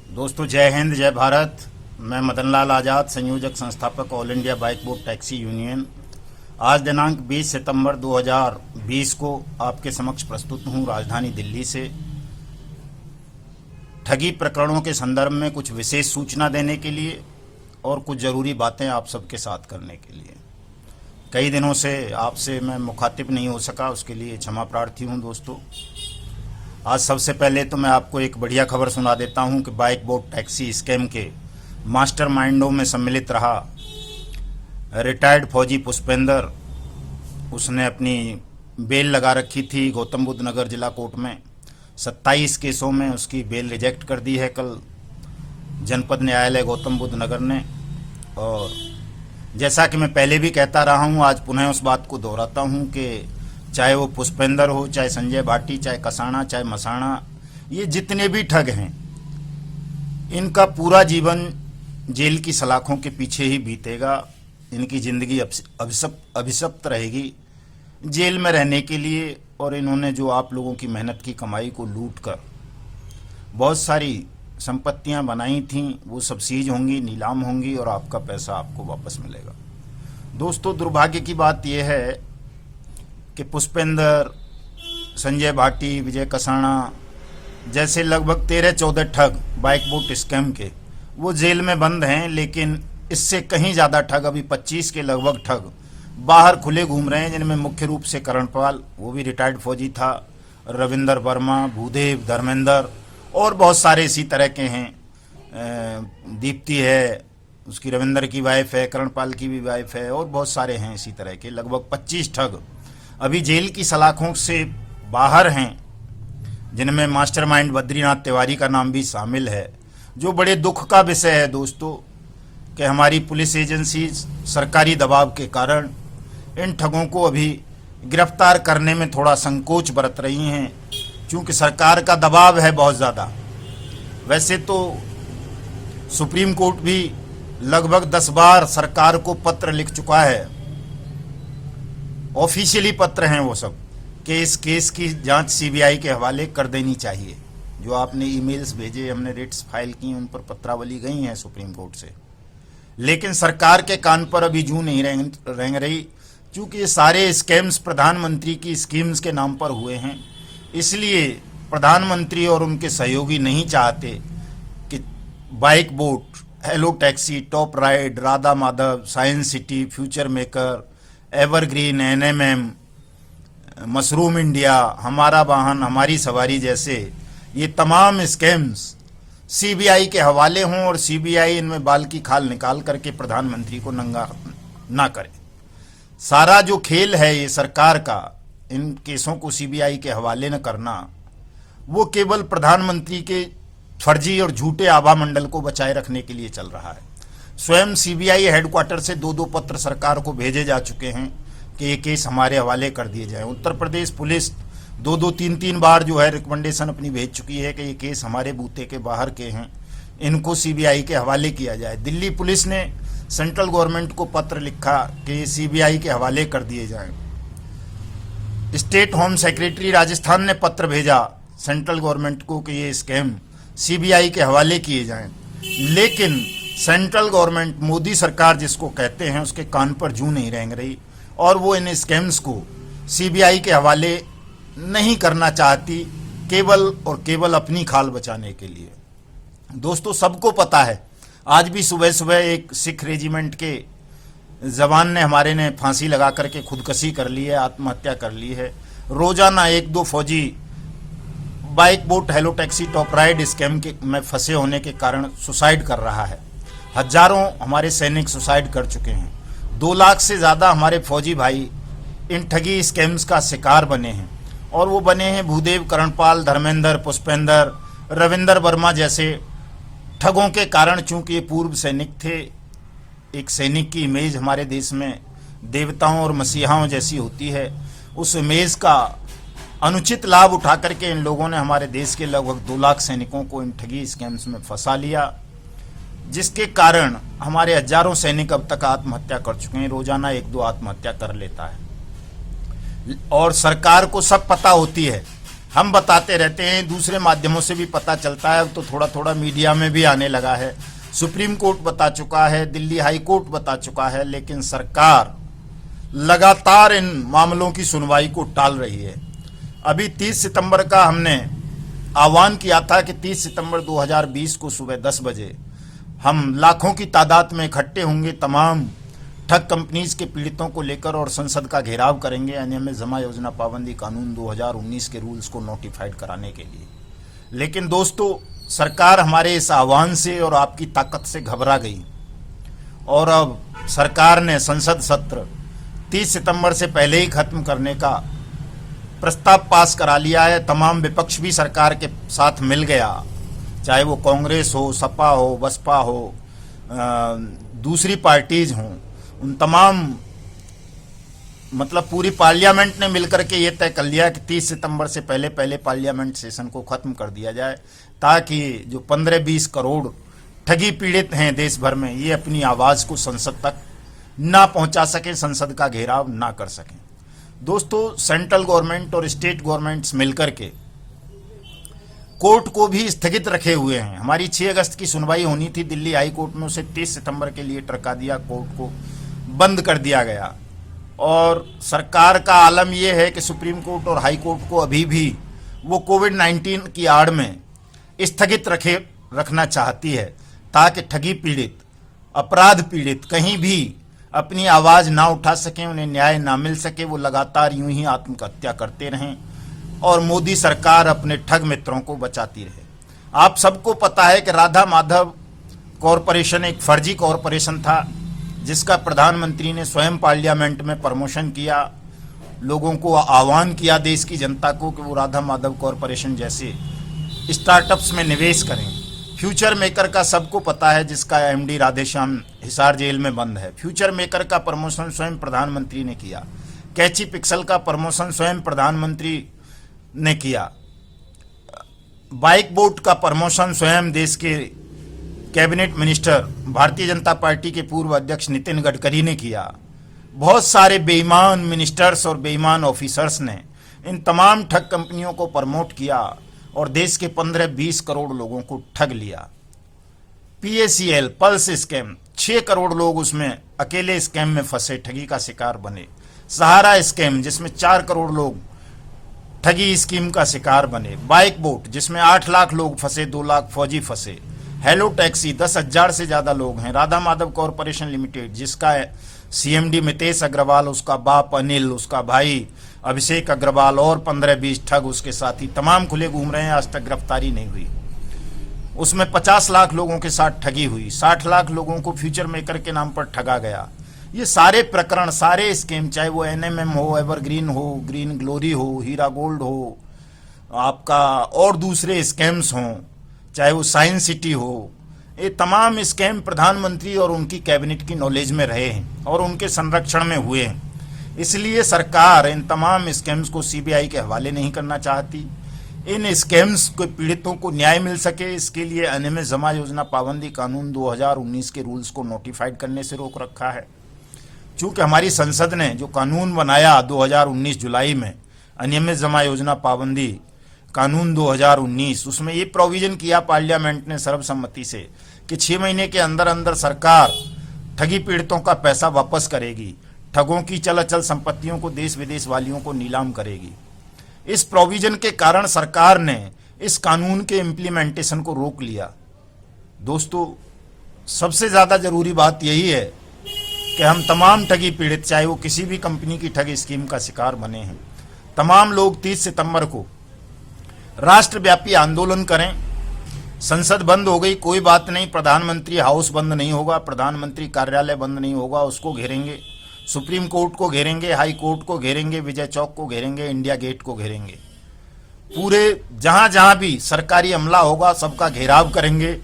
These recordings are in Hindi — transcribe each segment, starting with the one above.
दोस्तों, जय हिंद, जय भारत। मैं मदन लाल आज़ाद, संयोजक संस्थापक all India bike boat taxi union. आज दिनांक 20 सितंबर 2020 को आपके समक्ष प्रस्तुत हूँ राजधानी दिल्ली से ठगी प्रकरणों के संदर्भ में कुछ विशेष सूचना देने के लिए और कुछ ज़रूरी बातें आप सबके साथ करने के लिए। कई दिनों से आपसे मैं मुखातिब नहीं हो सका, उसके लिए क्षमा प्रार्थी हूँ दोस्तों। आज सबसे पहले तो मैं आपको एक बढ़िया खबर सुना देता हूं कि बाइक बोट टैक्सी स्कैम के मास्टरमाइंडों में सम्मिलित रहा रिटायर्ड फौजी पुष्पेंद्र, उसने अपनी बेल लगा रखी थी गौतम बुद्ध नगर जिला कोर्ट में। 27 केसों में उसकी बेल रिजेक्ट कर दी है कल जनपद न्यायालय गौतम बुद्ध नगर ने। और जैसा कि मैं पहले भी कहता रहा हूं, आज पुनः उस बात को दोहराता हूं कि चाहे वो पुष्पेंद्र हो, चाहे संजय भाटी, चाहे कसाना, चाहे मसाना, ये जितने भी ठग हैं, इनका पूरा जीवन जेल की सलाखों के पीछे ही बीतेगा। इनकी ज़िंदगी अभिशप्त रहेगी जेल में रहने के लिए। और इन्होंने जो आप लोगों की मेहनत की कमाई को लूट कर बहुत सारी संपत्तियां बनाई थीं, वो सब सीज होंगी, नीलाम होंगी और आपका पैसा आपको वापस मिलेगा। दोस्तों, दुर्भाग्य की बात यह है कि पुष्पेंद्र, संजय भाटी, विजय कसाना जैसे लगभग 13-14 ठग बाइक बोट स्कैम के वो जेल में बंद हैं, लेकिन इससे कहीं ज़्यादा ठग, अभी 25 के लगभग ठग बाहर खुले घूम रहे हैं, जिनमें मुख्य रूप से करणपाल, वो भी रिटायर्ड फौजी था, रविंदर वर्मा, भूदेव, धर्मेंद्र और बहुत सारे इसी तरह के हैं। दीप्ति है, उसकी रविंदर की वाइफ है, करणपाल की भी वाइफ है और बहुत सारे हैं इसी तरह के। लगभग 25 ठग अभी जेल की सलाखों से बाहर हैं, जिनमें मास्टरमाइंड बद्रीनाथ तिवारी का नाम भी शामिल है। जो बड़े दुख का विषय है दोस्तों कि हमारी पुलिस एजेंसी सरकारी दबाव के कारण इन ठगों को अभी गिरफ्तार करने में थोड़ा संकोच बरत रही हैं, क्योंकि सरकार का दबाव है बहुत ज़्यादा। वैसे तो सुप्रीम कोर्ट भी लगभग 10 बार सरकार को पत्र लिख चुका है, ऑफिशियली पत्र हैं वो सब, कि इस केस की जांच सीबीआई के हवाले कर देनी चाहिए। जो आपने ईमेल्स भेजे, हमने रिट्स फाइल की, उन पर पत्रावली गई है सुप्रीम कोर्ट से, लेकिन सरकार के कान पर अभी जूं नहीं रेंग रही, क्योंकि ये सारे स्कैम्स प्रधानमंत्री की स्कीम्स के नाम पर हुए हैं। इसलिए प्रधानमंत्री और उनके सहयोगी नहीं चाहते कि bike boat, hello taxi, top ride, Radha Madhav, science city, future maker, evergreen, NMM, mushroom India, हमारा वाहन हमारी सवारी जैसे ये तमाम स्कैम्स सीबीआई के हवाले हों और सीबीआई इनमें बाल की खाल निकाल करके प्रधानमंत्री को नंगा ना करे। सारा जो खेल है ये सरकार का, इन केसों को सीबीआई के हवाले न करना, वो केवल प्रधानमंत्री के फर्जी और झूठे आभा मंडल को बचाए रखने के लिए चल रहा है। स्वयं सीबीआई हेडक्वार्टर से 2-2 पत्र सरकार को भेजे जा चुके हैं कि ये केस हमारे हवाले कर दिए जाएं। उत्तर प्रदेश पुलिस 2-2, 3-3 बार जो है रिकमेंडेशन अपनी भेज चुकी है कि ये केस हमारे बूते के बाहर के हैं, इनको सीबीआई के हवाले किया जाए। दिल्ली पुलिस ने सेंट्रल गवर्नमेंट को पत्र लिखा कि ये सीबीआई के हवाले कर दिए जाएं। स्टेट होम सेक्रेटरी राजस्थान ने पत्र भेजा सेंट्रल गवर्नमेंट को कि ये स्कैम सीबीआई के हवाले किए जाएं। लेकिन सेंट्रल गवर्नमेंट, मोदी सरकार जिसको कहते हैं, उसके कान पर जूं नहीं रेंग रही और वो इन स्कैम्स को सीबीआई के हवाले नहीं करना चाहती, केवल और केवल अपनी खाल बचाने के लिए। दोस्तों, सबको पता है, आज भी सुबह सुबह एक सिख रेजिमेंट के जवान ने हमारे ने फांसी लगा करके खुदकशी कर ली है, आत्महत्या कर ली है। रोजाना 1-2 फौजी bike boat, hello taxi, top ride scam के में फंसे होने के कारण सुसाइड कर रहा है। हजारों हमारे सैनिक सुसाइड कर चुके हैं। 2 लाख से ज़्यादा हमारे फौजी भाई इन ठगी स्कैम्स का शिकार बने हैं, और वो बने हैं भूदेव, करणपाल, धर्मेंद्र, पुष्पेंद्र, रविंदर वर्मा जैसे ठगों के कारण। चूंकि ये पूर्व सैनिक थे, एक सैनिक की इमेज हमारे देश में देवताओं और मसीहाओं जैसी होती है, उस इमेज का अनुचित लाभ उठा करके इन लोगों ने हमारे देश के लगभग 2 लाख सैनिकों को इन ठगी स्कैम्स में फंसा लिया, जिसके कारण हमारे हजारों सैनिक अब तक आत्महत्या कर चुके हैं। रोजाना 1-2 आत्महत्या कर लेता है। और सरकार को सब पता होती है। हम बताते रहते हैं, दूसरे माध्यमों से भी पता चलता है, अब तो थोड़ा थोड़ा मीडिया में भी आने लगा है। सुप्रीम कोर्ट बता चुका है, दिल्ली हाई कोर्ट बता चुका है, लेकिन सरकार लगातार इन मामलों की सुनवाई को टाल रही है। अभी 30 सितंबर का हमने आह्वान किया था कि 30 सितंबर 2020 को सुबह 10 बजे हम लाखों की तादाद में इकट्ठे होंगे, तमाम ठग कंपनीज के पीड़ितों को लेकर और संसद का घेराव करेंगे अनियमित जमा योजना पाबंदी कानून 2019 के रूल्स को नोटिफाइड कराने के लिए। लेकिन दोस्तों, सरकार हमारे इस आह्वान से और आपकी ताकत से घबरा गई और अब सरकार ने संसद सत्र 30 सितंबर से पहले ही खत्म करने का प्रस्ताव पास करा लिया है। तमाम विपक्ष भी सरकार के साथ मिल गया, चाहे वो कांग्रेस हो, सपा हो, बसपा हो, दूसरी पार्टीज हों, उन तमाम मतलब पूरी पार्लियामेंट ने मिलकर के ये तय कर लिया कि 30 सितंबर से पहले पहले पार्लियामेंट सेशन को खत्म कर दिया जाए, ताकि जो 15-20 करोड़ ठगी पीड़ित हैं देश भर में, ये अपनी आवाज को संसद तक ना पहुंचा सकें, संसद का घेराव ना कर सकें। दोस्तों, सेंट्रल गवर्नमेंट और स्टेट गवर्नमेंट्स मिलकर के कोर्ट को भी स्थगित रखे हुए हैं। हमारी 6 अगस्त की सुनवाई होनी थी दिल्ली हाई कोर्ट में, उसे 30 सितंबर के लिए टरका दिया, कोर्ट को बंद कर दिया गया। और सरकार का आलम यह है कि सुप्रीम कोर्ट और हाई कोर्ट को अभी भी वो कोविड-19 की आड़ में स्थगित रखना चाहती है, ताकि ठगी पीड़ित, अपराध पीड़ित कहीं भी अपनी आवाज ना उठा सकें, उन्हें न्याय ना मिल सके, वो लगातार यूं ही आत्महत्या करते रहें और मोदी सरकार अपने ठग मित्रों को बचाती रहे। आप सबको पता है कि राधा माधव कॉरपोरेशन एक फर्जी कॉरपोरेशन था, जिसका प्रधानमंत्री ने स्वयं पार्लियामेंट में प्रमोशन किया, लोगों को आह्वान किया, देश की जनता को, कि वो राधा माधव कॉरपोरेशन जैसे स्टार्टअप्स में निवेश करें। फ्यूचर मेकर का सबको पता है, जिसका एमडी राधेश्याम हिसार जेल में बंद है। फ्यूचर मेकर का प्रमोशन स्वयं प्रधानमंत्री ने किया। कैची पिक्सल का प्रमोशन स्वयं प्रधानमंत्री ने किया। बाइक बोट का प्रमोशन स्वयं देश के cabinet minister Bharatiya Janata party के पूर्व अध्यक्ष नितिन गडकरी ने किया। बहुत सारे बेईमान मिनिस्टर्स और बेईमान ऑफिसर्स ने इन तमाम ठग कंपनियों को प्रमोट किया और देश के 15-20 करोड़ लोगों को ठग लिया। PACL पल्स स्कैम, 6 करोड़ लोग उसमें अकेले स्कैम में फंसे, ठगी का शिकार बने। सहारा स्कैम, जिसमें 4 करोड़ लोग ठगी स्कीम का शिकार बने। बाइक बोट, जिसमें 8 लाख लोग फंसे, 2 लाख फौजी फंसे। हेलो टैक्सी, 10,000 से ज्यादा लोग हैं। राधा माधव कॉरपोरेशन लिमिटेड, जिसका CMD मितेश अग्रवाल, उसका बाप अनिल, उसका भाई अभिषेक अग्रवाल और 15-20 ठग उसके साथी तमाम खुले घूम रहे हैं, आज तक गिरफ्तारी नहीं हुई। उसमें 50 लाख लोगों के साथ ठगी हुई, 60 लाख लोगों को फ्यूचर मेकर के नाम पर ठगा गया। ये सारे प्रकरण, सारे स्कीम, चाहे वो NMM हो, एवरग्रीन हो, ग्रीन ग्लोरी हो, हीरा गोल्ड हो, आपका और दूसरे स्कैम्स हों, चाहे वो साइंस सिटी हो, ये तमाम स्कैम प्रधानमंत्री और उनकी कैबिनेट की नॉलेज में रहे हैं और उनके संरक्षण में हुए हैं। इसलिए सरकार इन तमाम स्कैम्स को CBI के हवाले नहीं करना चाहती। इन स्कैम्स के पीड़ितों को न्याय मिल सके, इसके लिए अनियमित जमा योजना पाबंदी कानून 2019 के रूल्स को नोटिफाइड करने से रोक रखा है। चूंकि हमारी संसद ने जो कानून बनाया 2019 जुलाई में, अनियमित जमा योजना पाबंदी कानून 2019, उसमें ये प्रोविजन किया पार्लियामेंट ने सर्वसम्मति से कि 6 महीने के अंदर अंदर सरकार ठगी पीड़ितों का पैसा वापस करेगी, ठगों की चल अचल संपत्तियों को देश विदेश वालियों को नीलाम करेगी। इस प्रोविजन के कारण सरकार ने इस कानून के इम्प्लीमेंटेशन को रोक लिया। दोस्तों, सबसे ज्यादा जरूरी बात यही है कि हम तमाम ठगी पीड़ित, चाहे वो किसी भी कंपनी की ठगी स्कीम का शिकार बने हैं, तमाम लोग 30 सितंबर को राष्ट्रव्यापी आंदोलन करें। संसद बंद हो गई, कोई बात नहीं, प्रधानमंत्री हाउस बंद नहीं होगा, प्रधानमंत्री कार्यालय बंद नहीं होगा, उसको घेरेंगे, सुप्रीम कोर्ट को घेरेंगे, हाई कोर्ट को घेरेंगे, विजय चौक को घेरेंगे, इंडिया गेट को घेरेंगे। पूरे जहां जहां भी सरकारी अमला होगा सबका घेराव करेंगे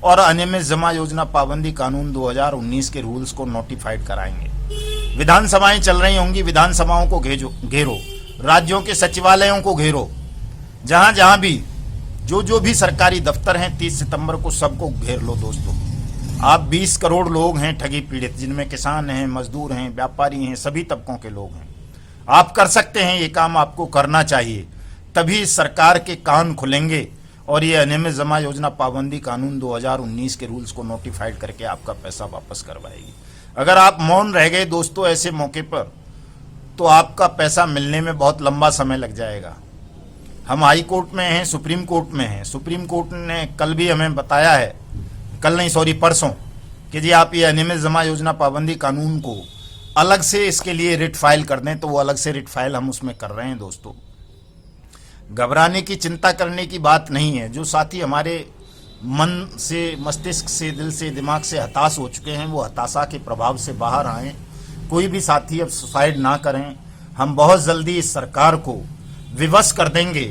और अनियमित जमा योजना पाबंदी कानून 2019 के रूल्स को नोटिफाइड कराएंगे। विधानसभाएं चल रही होंगी, विधानसभाओं को घेरो, राज्यों के सचिवालयों को घेरो, जहां जहां भी जो भी सरकारी दफ्तर हैं 30 सितंबर को सबको घेर लो। दोस्तों, आप 20 करोड़ लोग हैं ठगी पीड़ित, जिनमें किसान हैं, मजदूर हैं, व्यापारी हैं, सभी तबकों के लोग हैं। आप कर सकते हैं, ये काम आपको करना चाहिए, तभी सरकार के कान खुलेंगे और ये अनियमित जमा योजना पाबंदी कानून 2019 के रूल्स को नोटिफाइड करके आपका पैसा वापस करवाएगी। अगर आप मौन रह गए दोस्तों ऐसे मौके पर, तो आपका पैसा मिलने में बहुत लंबा समय लग जाएगा। हम हाई कोर्ट में हैं, सुप्रीम कोर्ट में हैं। सुप्रीम कोर्ट ने कल भी हमें बताया है, कल नहीं सॉरी परसों, कि जी आप ये अनियमित जमा योजना पाबंदी कानून को अलग से इसके लिए रिट फाइल कर दें, तो वो अलग से रिट फाइल हम उसमें कर रहे हैं। दोस्तों घबराने की, चिंता करने की बात नहीं है। जो साथी हमारे मन से, मस्तिष्क से, दिल से, दिमाग से हताश हो चुके हैं, वो हताशा के प्रभाव से बाहर आएं। कोई भी साथी अब सुसाइड ना करें। हम बहुत जल्दी इस सरकार को विवश कर देंगे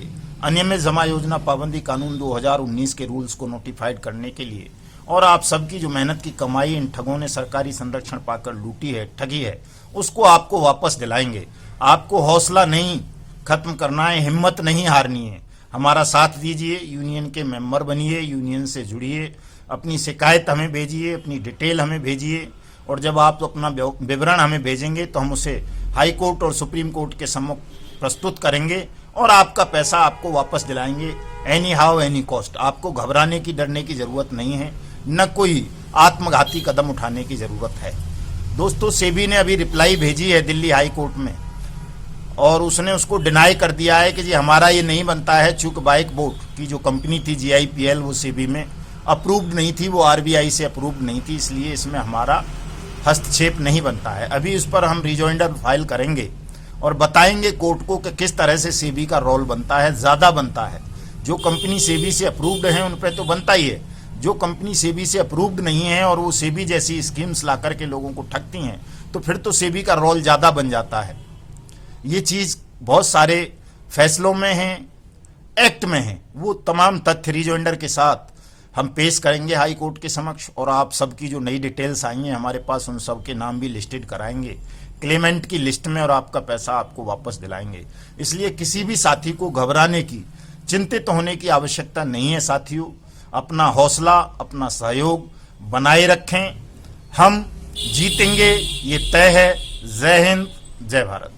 अनियमित जमा योजना पाबंदी कानून 2019 के रूल्स को नोटिफाइड करने के लिए। और आप सबकी जो मेहनत की कमाई इन ठगों ने सरकारी संरक्षण पाकर लूटी है, ठगी है, उसको आपको वापस दिलाएंगे। आपको हौसला नहीं खत्म करना है, हिम्मत नहीं हारनी है। हमारा साथ दीजिए, यूनियन के मेंबर बनिए, यूनियन से जुड़िए, अपनी शिकायत हमें भेजिए, अपनी डिटेल हमें भेजिए, और जब आप अपना विवरण हमें भेजेंगे तो हम उसे हाई कोर्ट और सुप्रीम कोर्ट के सम्मुख प्रस्तुत करेंगे और आपका पैसा आपको वापस दिलाएंगे, एनी हाउ एनी कॉस्ट। आपको घबराने की, डरने की जरूरत नहीं है, न कोई आत्मघाती कदम उठाने की जरूरत है। दोस्तों सेबी ने अभी रिप्लाई भेजी है दिल्ली हाई कोर्ट में, और उसने उसको डिनाई कर दिया है कि जी हमारा ये नहीं बनता है, चूंकि बाइक बोट की जो कंपनी थी GIPL वो सेबी में अप्रूव्ड नहीं थी, वो RBI से अप्रूव्ड नहीं थी, इसलिए इसमें हमारा हस्तक्षेप नहीं बनता है। अभी इस पर हम रिजॉइंडर फाइल करेंगे और बताएंगे कोर्ट को कि किस तरह से सेबी का रोल बनता है, ज़्यादा बनता है। जो कंपनी सेबी से अप्रूव्ड है उन पर तो बनता ही है, जो कंपनी सेबी से अप्रूव्ड नहीं है और वो सेबी जैसी स्कीम्स ला करके लोगों को ठगती हैं, तो फिर तो सेबी का रोल ज़्यादा बन जाता है। ये चीज़ बहुत सारे फैसलों में है, एक्ट में है, वो तमाम तथ्य रिजॉइंडर के साथ हम पेश करेंगे हाई कोर्ट के समक्ष, और आप सबकी जो नई डिटेल्स आई हैं हमारे पास, उन सब के नाम भी लिस्टेड कराएंगे क्लेमेंट की लिस्ट में, और आपका पैसा आपको वापस दिलाएंगे। इसलिए किसी भी साथी को घबराने की, चिंतित होने की आवश्यकता नहीं है। साथियों अपना हौसला, अपना सहयोग बनाए रखें, हम जीतेंगे, ये तय है। जय हिंद, जय भारत।